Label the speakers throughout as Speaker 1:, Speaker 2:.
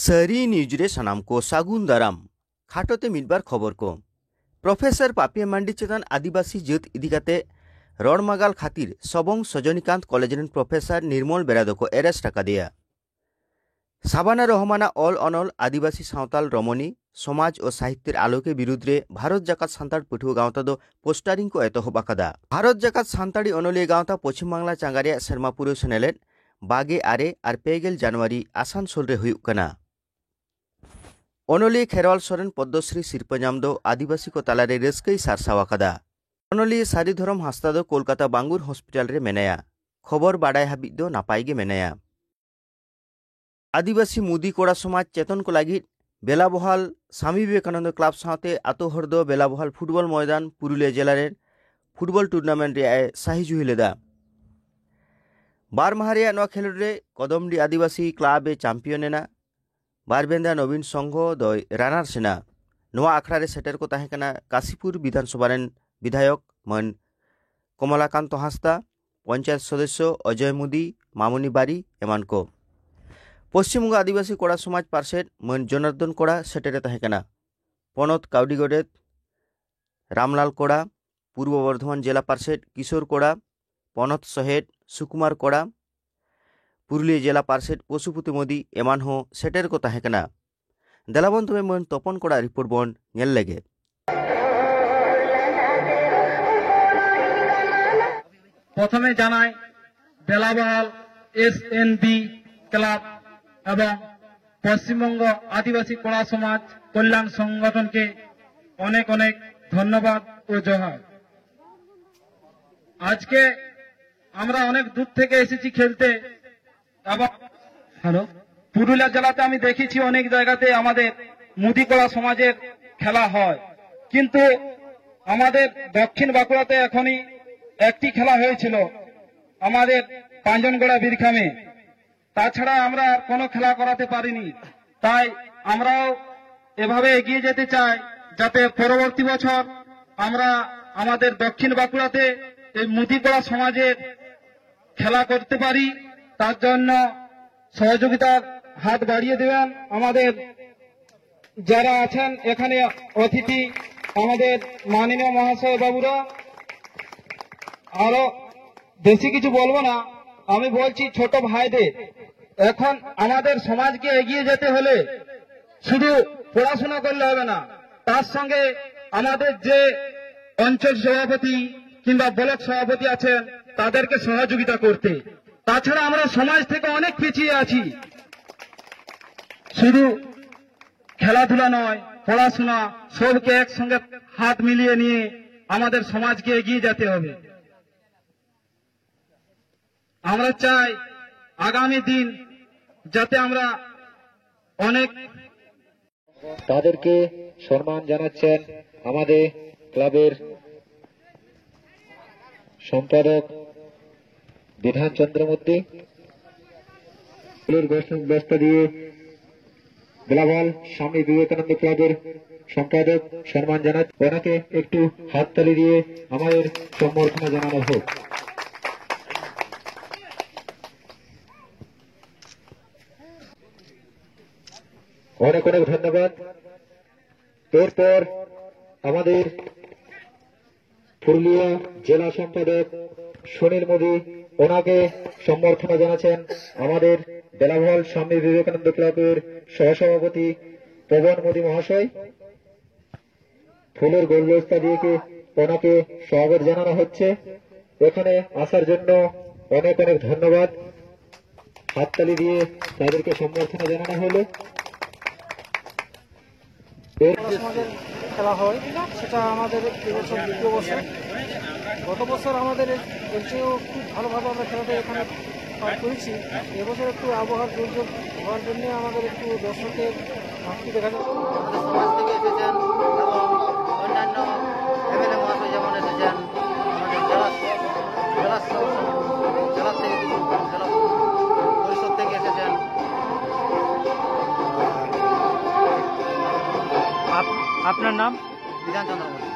Speaker 1: सरी न्यूजरे सनाम को सागुन दाराम खाटोते मिटबार खबर को प्रोफेसर पापिया मांडी चेतन आदिवासी जत इदिकाते रड़मागाल खातिर सबंग सजनीकांत कॉलेज प्रोफेसर निर्मल बेरादो को एरेस्ट दिया साबाना रहमाना ऑल अनल आदिवासी सावताल रमणी समाज और साहित्यर आलोके बिरुद्रे भारत जाकात सान्ताड़ पठुआ गावता दो पोस्टारिंग को एतहब आकादा। भारत जाकात सान्ताड़ी अनलिया गावता पश्चिम बांगला चांगारिया सेरमापुर सेनेलेट बागे आरे और पेगेल जानुआरी आसानसोल रे हुयुग कना। अनलिया खेरवाल सोरेन पद्मश्री सिरपा नाम दो आदिवासी को तालारे रस्कई सारसाव आकादा। अनलिया सारी धरम हांसदा दो कोलकाता बांगुर हॉस्पिटल रे मेनाया। खबर बाडाय हाबिज दो नापाय गे मेनाया। आदिवासी मुदी कोड़ा समाज चेतन को लगी बेलाबहाल स्वामी विवेकानंद क्लाब साथे आतो हर दो बेलाबहाल फुटबल मैदान पुरुलिया जिले फुटबल टूर्नामेंट रे साहिजु हिलेदा। बार माहारिया नवा खेलोड रे कदमडी आदिवासी क्लाब चैंपियन एना बारबेंदा नवीन संघ दय रानार सेना। नवा आखड़ा रे सेटर को ताहेकना काशीपुर विधानसभा रेन विधायक मन कमलाकांत हांसदा, पंचायत सदस्य अजय मुदी, मामुनी बारी एमान को। पश्चिमबंग आदिवासी कोड़ा समाज पार्षद मन जनार्दन कोड़ा सेटेरे ताहेकना। पनत काउडी गोडेत रामलाल कोड़ा, पूर्व बर्धमान जिला पार्षद किशोर कोड़ा, पनत सहेद सुकुमार कोड़ा, पुरुलिया जिला पार्षद पशुपति मोदी एमान हो सेटेर को ताहेकना। देलाबन तबे मन तपन कोड़ा रिपोर्ट बन नेल लेगे।
Speaker 2: प्रथमे जानाई बेलाबहाल एसएनबी क्लाब এবং পশ্চিমবঙ্গ আদিবাসী কোড়া সমাজ কল্যাণ সংগঠনকে অনেক অনেক ধন্যবাদ ও জোহার। আজকে আমরা অনেক দূর থেকে এসেছি খেলতে এবং পুরুলিয়া জেলাতে আমি দেখেছি অনেক জায়গাতে আমাদের মুদি কোড়া সমাজের খেলা হয়, কিন্তু আমাদের দক্ষিণ বাঁকুড়াতে এখনই একটি খেলা হয়েছিল আমাদের পাঁচজনগড়া বীরখামে। তাছাড়া আমরা কোনো খেলা করাতে পারিনি। তাই আমরাও এভাবে এগিয়ে যেতে চাই যাতে পরবর্তী বছর আমরা আমাদের দক্ষিণ বাঁকুড়াতে এই মুদিকোড়া সমাজের খেলা করতে পারি। তার জন্য সহযোগিতার হাত বাড়িয়ে দেবেন আমাদের যারা আছেন এখানে অতিথি আমাদের মাননীয় মহাশয় বাবুরা। আরো বেশি কিছু বলবো না, আমি বলছি ছোট ভাইদের এখন আমাদের সমাজকে এগিয়ে যেতে হলে শুধু পড়াশোনা করলে হবে না, তার সঙ্গে আমাদের যে অঞ্চল সভাপতি কিংবা ব্লক সভাপতি আছেন তাদেরকে সহযোগিতা করতে। তাছাড়া আমরা সমাজ থেকে অনেক পিছিয়ে আছি। শুধু খেলাধুলা নয়, পড়াশোনা সবকে একসঙ্গে হাত মিলিয়ে নিয়ে আমাদের সমাজকে এগিয়ে যেতে হবে। আমরা চাই আগামী দিন যাতে আমরা অনেক
Speaker 3: তাদেরকে সম্মান জানাচ্ছেন আমাদের ক্লাবের সম্পাদক বিধান চন্দ্রমূর্তি। ব্যস্ত দিয়ে বেলাবহাল স্বামী বিবেকানন্দ ক্লাবের সম্পাদক সম্মান জানাচ্ছেন, ওনাকে একটু হাততালি দিয়ে আমাদের সম্বর্ধনা জানানো হোক। অনেক অনেক ধন্যবাদ। এরপর আমাদের পুরুলিয়া জেলা সম্পাদক সুনীল মোদী, ওনাকে সম্বর্ধনা জানাচ্ছেন আমাদের বেলাবহাল স্বামী বিবেকানন্দ ক্লাবের সহসভাপতি পবন মোদী মহাশয়। ফুলের গুলদস্তা দিয়ে ওনাকে স্বাগত জানানো হচ্ছে। এখানে আসার জন্য অনেক অনেক ধন্যবাদ। হাততালি দিয়ে তাদেরকে সম্বর্ধনা জানানো হলো।
Speaker 4: খেলা হয় সেটা আমাদের এবছর দ্বিতীয় বছর। গত বছর আমাদের এর চেয়েও খুব ভালোভাবে আমরা খেলাটা এখানে পার করেছি। এবছর একটু আবহাওয়ার দুর্যোগ হওয়ার জন্য আমাদের একটু দর্শকের ঘাটতি দেখা যাচ্ছে।
Speaker 5: সমাজ থেকে এসেছেন এবং অন্যান্য এমএলএ মহাশয় যেমন এসেছেন, আমাদের জেলা থেকে জেলা পরিষদ থেকে এসেছেন।
Speaker 4: আপনার নাম?
Speaker 5: বিধান চন্দ্রমূর্তি।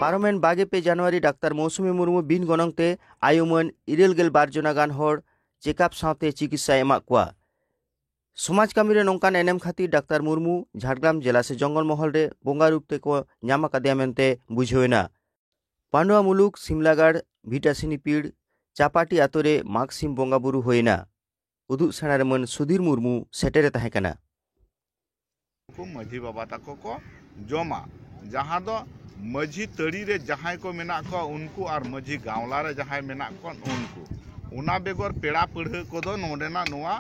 Speaker 1: पार्लामेंट बागे पे जनवरी डाक्टर मौसुमी मुर्मू बिन गनंगते आयुमन इरेल गेल 12 जना गान हर चेकअप साथे चिकित्सा एमा कुआ। समाज कामी रे नोंकान एनेम खातिर डाक्तार मुर्मू झाड़ग्राम जिला से जंगल महल रे बोंगा रूप ते को ᱧᱟᱢ ᱟᱠᱟᱫᱮᱭᱟ ᱢᱮᱱᱛᱮ ᱵᱩᱡᱷᱟᱹᱣᱮᱱᱟ। पांडुआ मुलुक सिमलागढ़ भिटासिनी पीड़ चापाटी आतो रे माघ सिम बोंगा बुरु होइना। उदुग सेणा रे मन सुधीर मुर्मू सेटेरे ताहे कना।
Speaker 6: माझी बाबा तको को जमा जहाँ दो माझी तड़ी रे जहाँ को मेना को उनको और माझी गावला रे जहाँ मेना को उनको उना बेगर पेड़ा पढ़े को दो नोडेना नोआ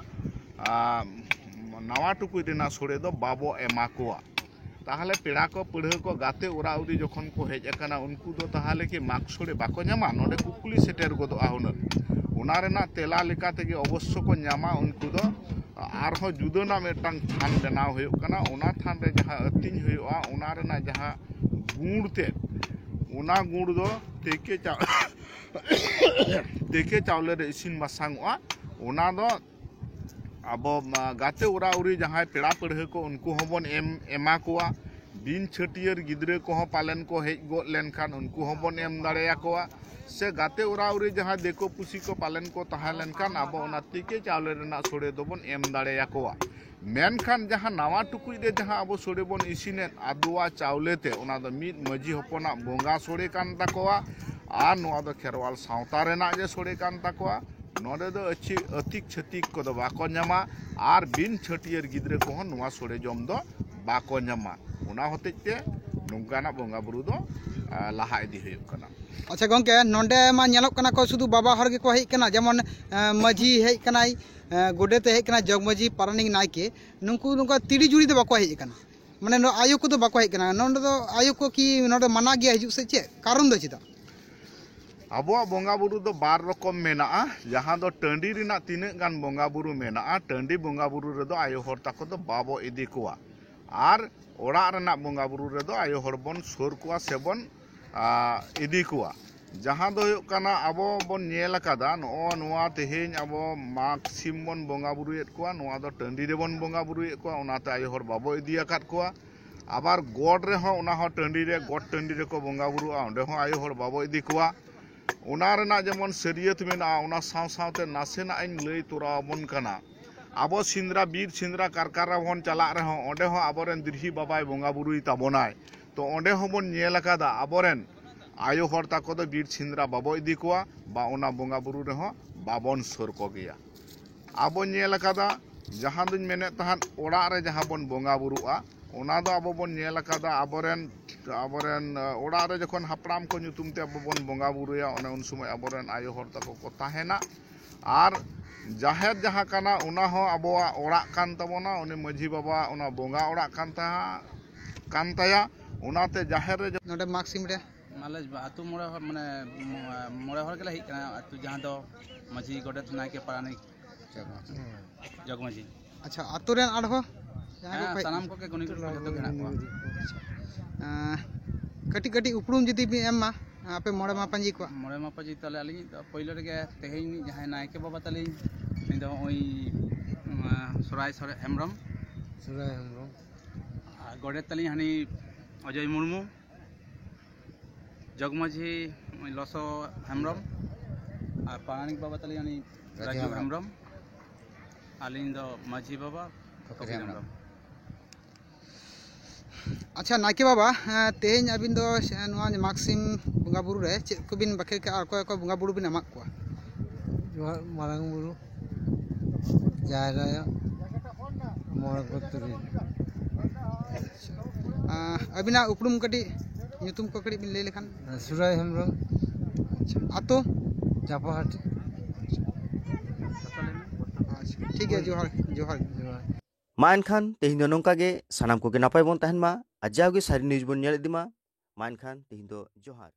Speaker 6: नवा टुकुई रेना सोड़े दो बाबो एमा कोआ ताहले पेड़ा को पढ़े को गाते उरा उरी जखन को हेज अकाना उनको दो ताहले कि माग सोड़े बाको ᱧᱟᱢᱟ नोडे कुकुली सेटेर को दो आहुन उना रेना तेला लेका तेगे अवश्य को ᱧᱟᱢᱟ उनको दो आरहो जुदोना मेटांग थान बनाव हुयुग कना उना थान रे जहाँ अतिंग हुयुगा उना रेना जहाँ गुड़ ते उना गुड़ दो तेके चावले रे इसिन मासांगवा उना दो अब गाते उरा उरी जहाँ पेड़ा पढ़े को उनको हबन एमा कोआ बिन छटियर गिद्रे को पालन को हेज गो लेनखान उनको हबन एम दाड़ेया कोआ से गाते उरा उरी जहाँ देखो पुसी को पालन को तहा लेनखान अब उना तिके चावले रेना सोड़े दोबन एम दाड़ेया कोआ मेनखान जहाँ नवा टुकुई रे जहाँ अब सोड़े बन इसिने आदुआ चावले ते उना दो मिद माझी हपना बोंगा सोड़े कान ताकोआ आ नोआ दो खेरवाल सावता रेना जे सोड़े कान ताकोआ नोडे दो अच्छी अतिक छतिक को दो बाको ᱧᱟᱢᱟ आर बिन छटियर गिद्रे को नोआ सोड़े जम दो बाको ᱧᱟᱢᱟ उना होते ते नोंकाना बोंगा बुरु दो लाहा इदी हुयुग कना।
Speaker 7: अच्छा गंके नोंडे मा ñeloग कना को शुधु बाबा हर गे को हेज कना जेमन माझी हेज कनाय गोडेते हेज कना जग माझी पारानिक नायके नुंकु नुंका तिड़ी जुड़ी दो बाको हेज कना माने आयो को दो बाको हेज कना नोंडे दो आयो को की नोंडे माना गया हिजुग से चे कारण दो चिता
Speaker 6: आबो बोंगा बुरु दो बार रकम मेना जहाँ दो टंडी रिना तीन गान बोंगा बुरु मेना टंडी बोंगा बुरु रे दो आयो हर ताको दो बाबो इदी कोआ आर ओड़ा रेना बोंगा बुरु रे दो आयो हर बन सोर कोआ सेबन इदी कोआ जहाँ दो हुयुग कना आबो बन नेल कादा नो नोआ तेहेन आबो माघ सिम बन बोंगा बुरु एत कोआ नोआ दो टंडी रे बन बोंगा बुरु एत कोआ उनाते आयो हर बाबो इदी आकाद कोआ आबार गड रे हो उना हो टंडी रे गड टंडी रे को बोंगा बुरु ओंडे हो आयो हर बाबो इदी कोआ उना रेना जेमन सरियत मेना उना साव सावते नासेना इन लई तोराबन कना आबो सिंद्रा बीर सिंद्रा कारकारा बन चला रहे ओंडे हो आबोरेन दिरही बाबाय बोंगा बुरुई ताबोनाय तो ओंडे हो बन नेल कादा आबोरेन आयो हर ताको दो बीर सिंद्रा बाबो इदी कोआ बा उना बोंगा बुरु रे हो बाबन सोर को गया आबो नेल कादा जहाँ दुन मेने तहान ओड़ा रे जहाँ बन बोंगा बुरुआ उना दो आबो बन नेल कादा आबोरेन ओड़ा रे जखन हापड़ाम को ᱧᱩᱛᱩᱢ ते आबो बन बोंगा बुरुया ओने उन समय आबोरेन आयो हर ताको को ताहेना आर जाहेर जहाँ काना उना हो आबोआ ओड़ा कान ताबोना उनी माझी बाबा उना बोंगा ओड़ा कान ताया उनाते जाहेर रे
Speaker 7: नोंडे माघ सिम रे
Speaker 8: माले आतु मोड़े माने मोड़े हर गेला हिक कना आतु जहाँ दो माझी गोडेत नायके पारानिक जग माझी। अच्छा
Speaker 7: आतु रेन आडहो
Speaker 8: सानाम को के गुनी को जतो केना को
Speaker 7: कटी कटी उपरुम जदी बि एम मा आपे मोड़े मा पंजी तले अली
Speaker 8: पहिलो रे तेहेन जहाँ नायके बाबा तली निदो ओई सराय हेमरम गोडेत तली हानि अजय मुर्मू जगमाझी लसो हेमरम और पारानिक बाबा तली हानि राजू हेमरम आलिन दो माझी बाबा हेमरम।
Speaker 7: अच्छा नायके बाबा तेहेन अबिन दो माघ सिम बोंगा बुरु रे चेक को बिन बाखे का और को बोंगा बुरु बिन अमाक को
Speaker 4: जोहार मारांग बुरु जायरा मोड़ को तुरी
Speaker 7: अबिना उपरुम कटी ᱧᱩᱛᱩᱢ को कटी बिन ले लेखान
Speaker 4: सुराय हेमरम
Speaker 7: आतो
Speaker 4: चापाहाट
Speaker 7: ठीक है जोहार जोहार
Speaker 1: मान खान तेहिं दो नोंका गे सानाम को गे नापाय बन ताहेन मा आ जावगे सारी न्यूज बन नेल इदि मा मान खान तेहिं दो जोहार।